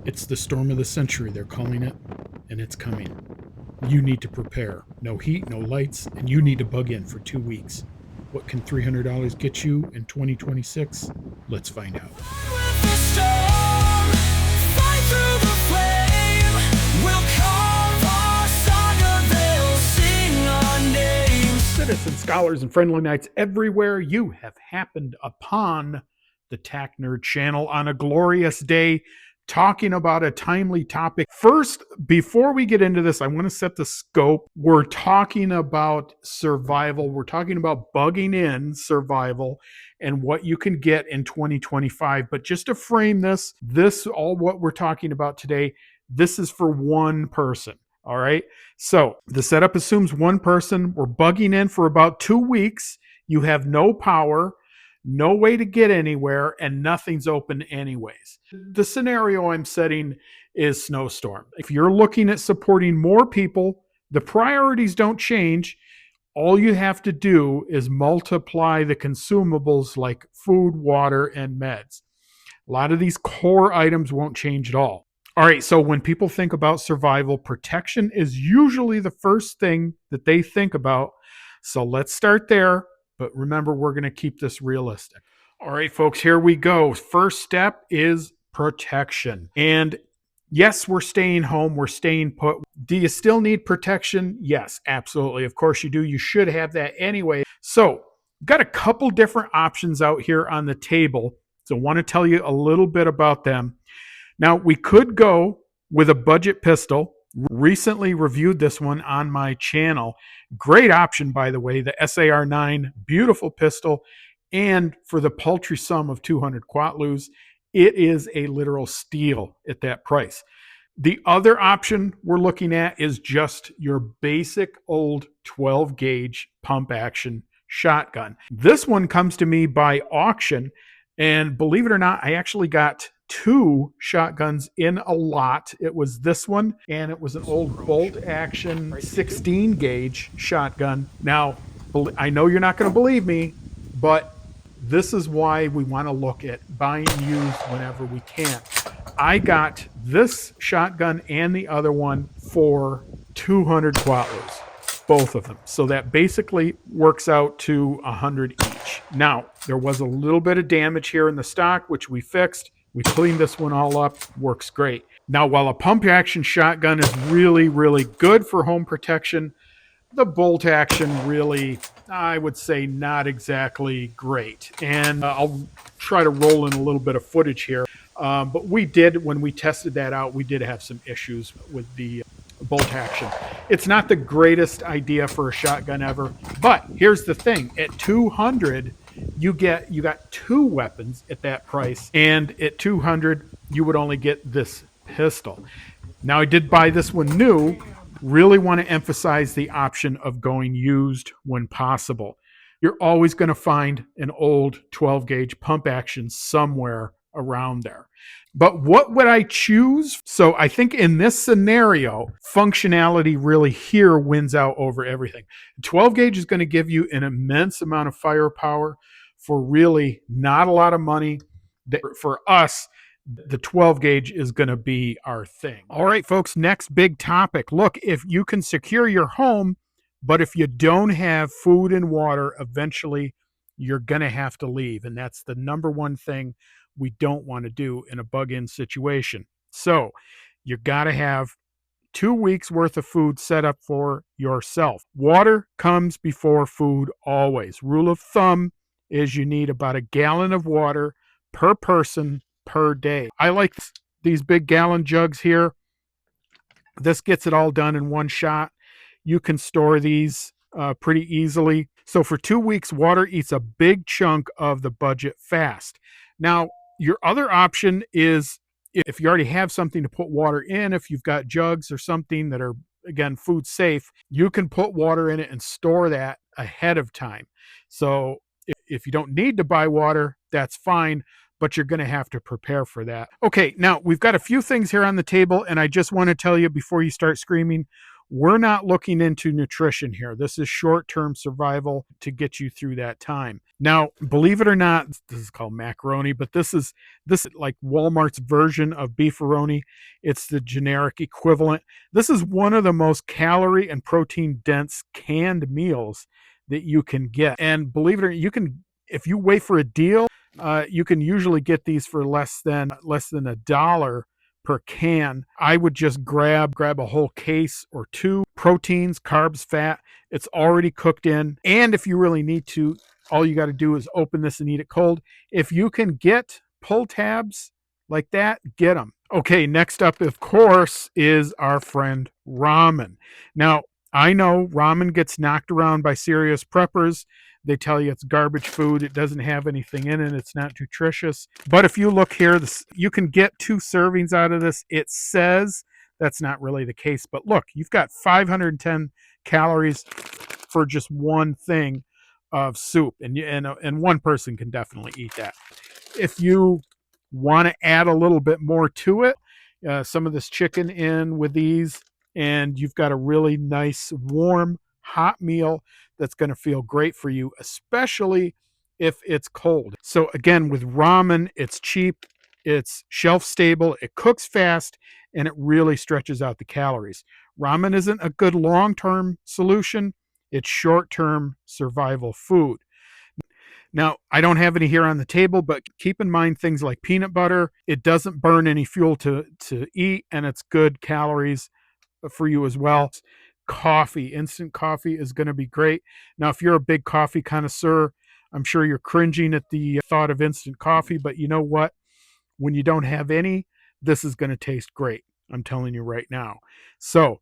It's the storm of the century, they're calling it, and it's coming. You need to prepare. No heat, no lights, and you need to bug in for 2 weeks. What can $300 get you in 2026? Let's find out. Citizens, scholars, and friendly knights everywhere, you have happened upon the Tack Nerd channel on a glorious day, talking about a timely topic. First, before we get into this, I want to set the scope. We're talking about survival. We're talking about bugging in survival and what you can get in 2025. But just to frame this, all what we're talking about today, this is for one person. All right. So the setup assumes one person. We're bugging in for about 2 weeks. You have no power, no way to get anywhere, and nothing's open anyways. The scenario I'm setting is snowstorm. If you're looking at supporting more people, the priorities don't change. All you have to do is multiply the consumables like food, water, and meds. A lot of these core items won't change at all. All right, so when people think about survival, protection is usually the first thing that they think about. So let's start there. But remember, we're going to keep this realistic. All right, folks, here we go. First step is protection. And yes, we're staying home. We're staying put. Do you still need protection? Yes, absolutely. Of course you do. You should have that anyway. So got a couple different options out here on the table. So I want to tell you a little bit about them. Now, we could go with a budget pistol. Recently reviewed this one on my channel. Great option, by the way, the SAR-9, beautiful pistol. And for the paltry sum of 200 quatlus, it is a literal steal at that price. The other option we're looking at is just your basic old 12 gauge pump action shotgun. This one comes to me by auction. And believe it or not, I actually got 2 shotguns in a lot. It was this one, and it was an old bolt action 16 gauge shotgun. Now, I know you're not going to believe me, but this is why we want to look at buying used whenever we can. I got this shotgun and the other one for 200 quatlus, both of them. So that basically works out to 100 each. Now, there was a little bit of damage here in the stock, which we fixed. We cleaned this one all up, works great. Now, while a pump action shotgun is really, really good for home protection, the bolt action really, I would say, not exactly great. And I'll try to roll in a little bit of footage here. But we did, when we tested that out, we did have some issues with the bolt action. It's not the greatest idea for a shotgun ever, but here's the thing. At 200, you got 2 weapons at that price, and at 200 you would only get this pistol. Now, I did buy this one new. Really want to emphasize the option of going used when possible. You're always going to find an old 12 gauge pump action somewhere around there. But what would I choose? So I think in this scenario, functionality really here wins out over everything. 12 gauge is going to give you an immense amount of firepower for really not a lot of money. For us, the 12 gauge is going to be our thing. All right, folks, next big topic. Look, if you can secure your home, but if you don't have food and water, eventually you're going to have to leave. And that's the number one thing we don't want to do in a bug-in situation. So you got to have 2 weeks worth of food set up for yourself. Water comes before food always. Rule of thumb is you need about a gallon of water per person per day. I like these big gallon jugs here. This gets it all done in one shot. You can store these pretty easily. So for 2 weeks, water eats a big chunk of the budget fast. Now, your other option is if you already have something to put water in, if you've got jugs or something that are, again, food safe, you can put water in it and store that ahead of time. So if you don't need to buy water, that's fine, but you're going to have to prepare for that. Okay, now we've got a few things here on the table, and I just want to tell you before you start screaming, We're not looking into nutrition here. This is short-term survival to get you through that time. Now, believe it or not, this is called macaroni, but this is like Walmart's version of beefaroni. It's the generic equivalent. This is one of the most calorie and protein dense canned meals that you can get. And believe it or not, you can, if you wait for a deal, you can usually get these for less than $1 per can. I would just grab a whole case or two. Proteins, carbs, fat. It's already cooked in. And if you really need to, all you got to do is open this and eat it cold. If you can get pull tabs like that, get them. Okay, next up, of course, is our friend ramen. Now, I know ramen gets knocked around by serious preppers. They tell you it's garbage food. It doesn't have anything in it. It's not nutritious. But if you look here, you can get 2 servings out of this. It says that's not really the case. But look, you've got 510 calories for just one thing of soup. And one person can definitely eat that. If you want to add a little bit more to it, some of this chicken in with these, and you've got a really nice, warm, hot meal that's going to feel great for you, especially if it's cold. So again, with ramen, it's cheap, it's shelf stable, it cooks fast, and it really stretches out the calories. Ramen isn't a good long-term solution. It's short-term survival food. Now, I don't have any here on the table, but keep in mind things like peanut butter. It doesn't burn any fuel to eat, and it's good calories for you as well. Coffee, instant coffee is going to be great. Now, if you're a big coffee connoisseur, I'm sure you're cringing at the thought of instant coffee, but you know what? When you don't have any, this is going to taste great. I'm telling you right now. So,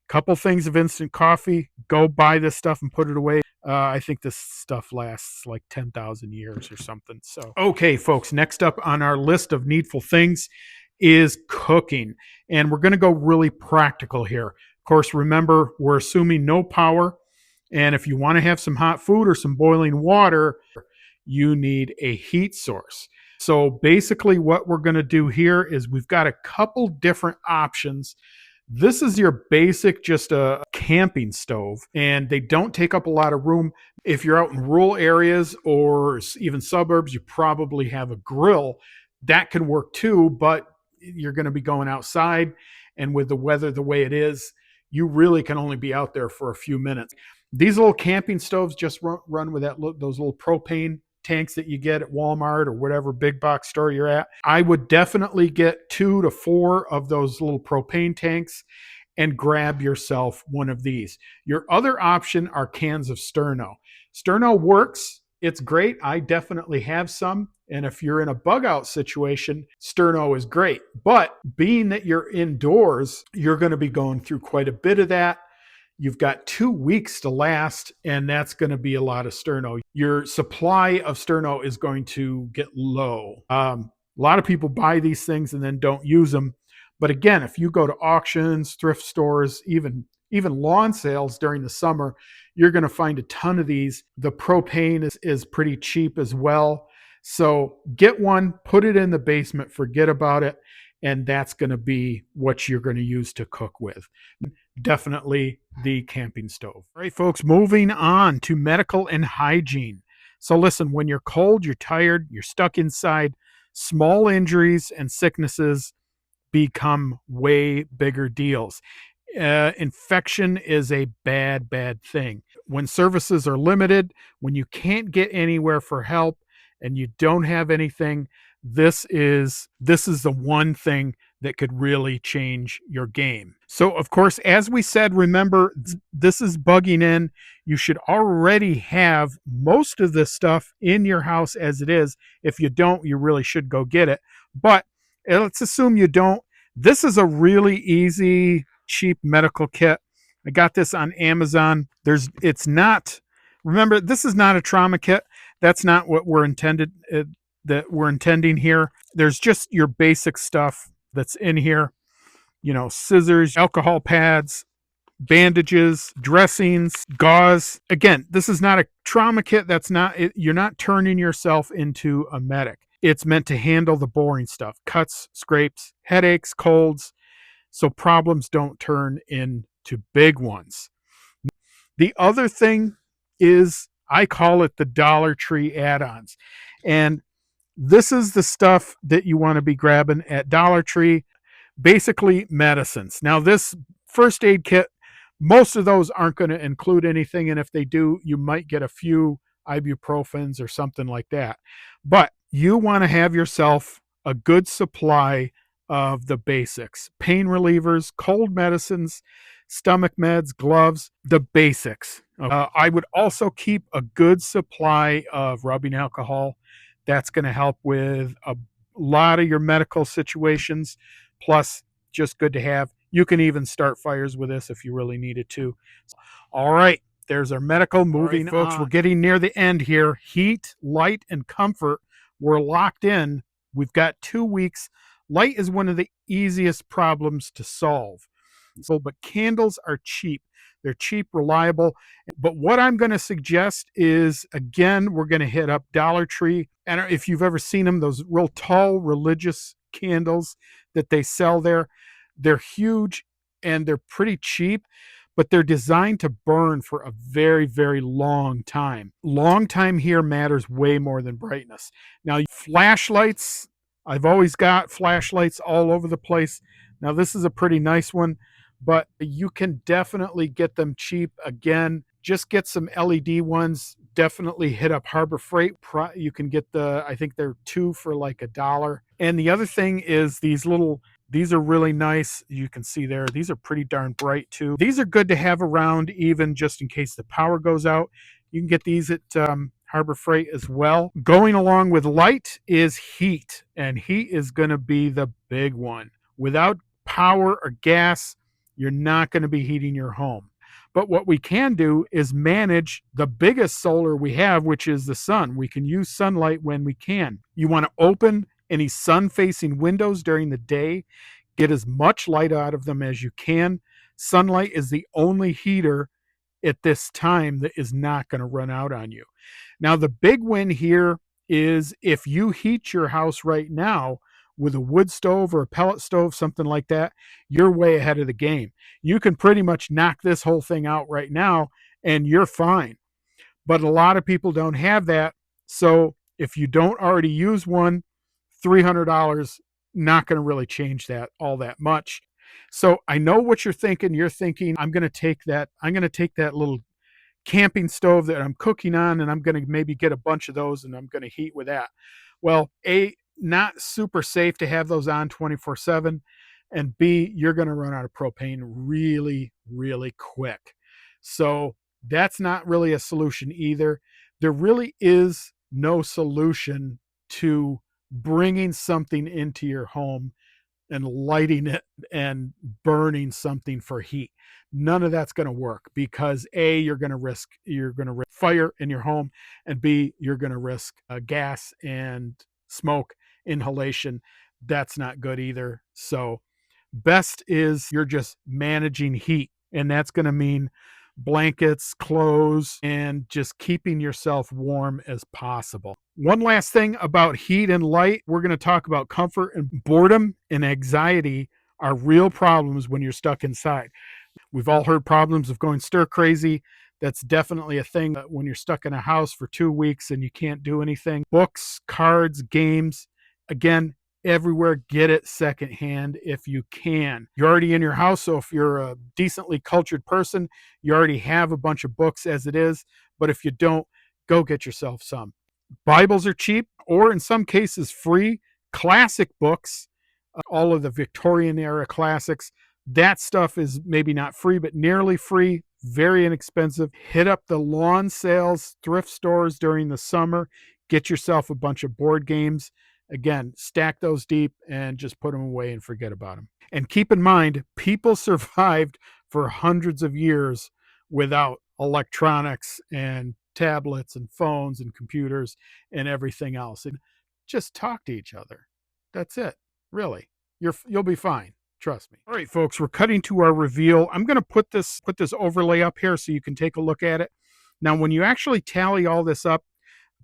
couple things of instant coffee. Go buy this stuff and put it away. I think this stuff lasts like 10,000 years or something. So, okay, folks, next up on our list of needful things is cooking. And we're going to go really practical here. Of course, remember, we're assuming no power. And if you want to have some hot food or some boiling water, you need a heat source. So basically what we're going to do here is we've got a couple different options. This is your basic, just a camping stove, and they don't take up a lot of room. If you're out in rural areas or even suburbs, you probably have a grill. That can work too, but you're going to be going outside, and with the weather the way it is, you really can only be out there for a few minutes. These little camping stoves just run with those little propane tanks that you get at Walmart or whatever big box store you're at. I would definitely get 2 to 4 of those little propane tanks and grab yourself one of these. Your other option are cans of Sterno. Sterno works. It's great. I definitely have some. And if you're in a bug out situation, Sterno is great. But being that you're indoors, you're going to be going through quite a bit of that. You've got 2 weeks to last, and that's going to be a lot of Sterno. Your supply of Sterno is going to get low. A lot of people buy these things and then don't use them. But again, if you go to auctions, thrift stores, even lawn sales during the summer, you're going to find a ton of these. The propane is pretty cheap as well. So get one, put it in the basement, forget about it, and that's going to be what you're going to use to cook with. Definitely the camping stove. All right, folks, moving on to medical and hygiene. So listen, when you're cold, you're tired, you're stuck inside, small injuries and sicknesses become way bigger deals. Infection is a bad thing. When services are limited, when you can't get anywhere for help and you don't have anything, this is the one thing that could really change your game. So, of course, as we said, remember, this is bugging in. You should already have most of this stuff in your house as it is. If you don't, you really should go get it. But let's assume you don't. This is a really easy, cheap medical kit. I got this on Amazon. Remember, this is not a trauma kit. That's not what we're intending here. There's just your basic stuff that's in here. Scissors, alcohol pads, bandages, dressings, gauze. Again, this is not a trauma kit. You're not turning yourself into a medic. It's meant to handle the boring stuff: cuts, scrapes, headaches, colds, so problems don't turn into to big ones. The other thing is, I call it the Dollar Tree add-ons. And this is the stuff that you want to be grabbing at Dollar Tree, basically medicines. Now, this first aid kit, most of those aren't going to include anything. And if they do, you might get a few ibuprofens or something like that. But you want to have yourself a good supply of the basics: pain relievers, cold medicines, stomach meds, gloves, the basics. I would also keep a good supply of rubbing alcohol. That's going to help with a lot of your medical situations. Plus, just good to have. You can even start fires with this if you really needed to. All right, there's our medical. Moving on, folks, we're getting near the end here. Heat, light, and comfort, we're locked in. We've got 2 weeks. Light is one of the easiest problems to solve. But candles are cheap. They're cheap, reliable. But what I'm going to suggest is, again, we're going to hit up Dollar Tree. And if you've ever seen them, those real tall religious candles that they sell there, they're huge and they're pretty cheap, but they're designed to burn for a very, very long time. Long time here matters way more than brightness. Now, flashlights, I've always got flashlights all over the place. Now, this is a pretty nice one, but you can definitely get them cheap. Again, just get some LED ones. Definitely hit up Harbor Freight. You can get I think they're 2 for like $1. And the other thing is these are really nice. You can see there, these are pretty darn bright too. These are good to have around even just in case the power goes out. You can get these at Harbor Freight as well. Going along with light is heat, and heat is going to be the big one. Without power or gas, you're not going to be heating your home. But what we can do is manage the biggest solar we have, which is the sun. We can use sunlight when we can. You want to open any sun-facing windows during the day. Get as much light out of them as you can. Sunlight is the only heater at this time that is not going to run out on you. Now, the big win here is if you heat your house right now with a wood stove or a pellet stove, something like that, you're way ahead of the game. You can pretty much knock this whole thing out right now and you're fine. But a lot of people don't have that. So if you don't already use one, $300 not going to really change that all that much. So I know what you're thinking. You're thinking, I'm going to take that little camping stove that I'm cooking on, and I'm going to maybe get a bunch of those and I'm going to heat with that. Well, A, not super safe to have those on 24/7, and B, you're going to run out of propane really, really quick. So that's not really a solution either. There really is no solution to bringing something into your home and lighting it and burning something for heat. None of that's going to work because A, you're going to risk fire in your home, and B, you're going to risk gas and smoke inhalation. That's not good either. So best is you're just managing heat, and that's going to mean blankets, clothes, and just keeping yourself warm as possible. One last thing about heat and light, we're going to talk about comfort. And boredom and anxiety are real problems when you're stuck inside. We've all heard problems of going stir crazy. That's definitely a thing when you're stuck in a house for 2 weeks and you can't do anything. Books, cards, games, again, everywhere, get it secondhand if you can. You're already in your house, so if you're a decently cultured person, you already have a bunch of books as it is. But if you don't, go get yourself some. Bibles are cheap, or in some cases free. Classic books, all of the Victorian era classics, that stuff is maybe not free, but nearly free, very inexpensive. Hit up the lawn sales, thrift stores during the summer. Get yourself a bunch of board games. Again, stack those deep and just put them away and forget about them. And keep in mind, people survived for hundreds of years without electronics and tablets and phones and computers and everything else. And just talk to each other. That's it. Really. You'll be fine. Trust me. All right, folks, we're cutting to our reveal. I'm going to put this overlay up here so you can take a look at it. Now, when you actually tally all this up,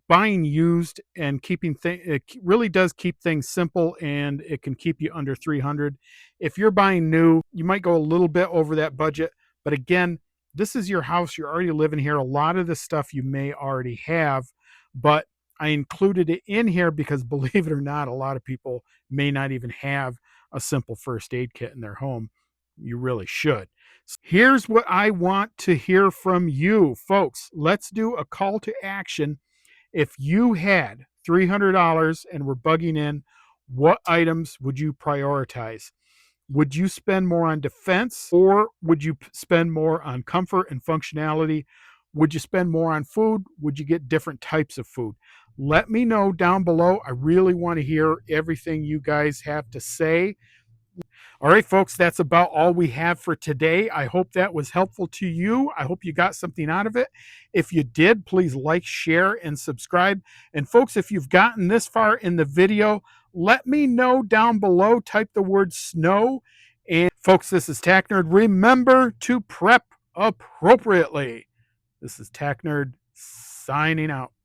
buying used and it really does keep things simple, and it can keep you under 300. If you're buying new, you might go a little bit over that budget, But again, this is your house. You're already living here. A lot of the stuff you may already have, but I included it in here because believe it or not, a lot of people may not even have a simple first aid kit in their home. You really should. Here's what I want to hear from you, folks. Let's do a call to action. If you had $300 and were bugging in, what items would you prioritize? Would you spend more on defense, or would you spend more on comfort and functionality? Would you spend more on food? Would you get different types of food? Let me know down below. I really want to hear everything you guys have to say. All right, folks, that's about all we have for today. I hope that was helpful to you. I hope you got something out of it. If you did, please like, share, and subscribe. And folks, if you've gotten this far in the video, let me know down below. Type the word snow. And folks, this is Tack Nerd. Remember to prep appropriately. This is Tack Nerd signing out.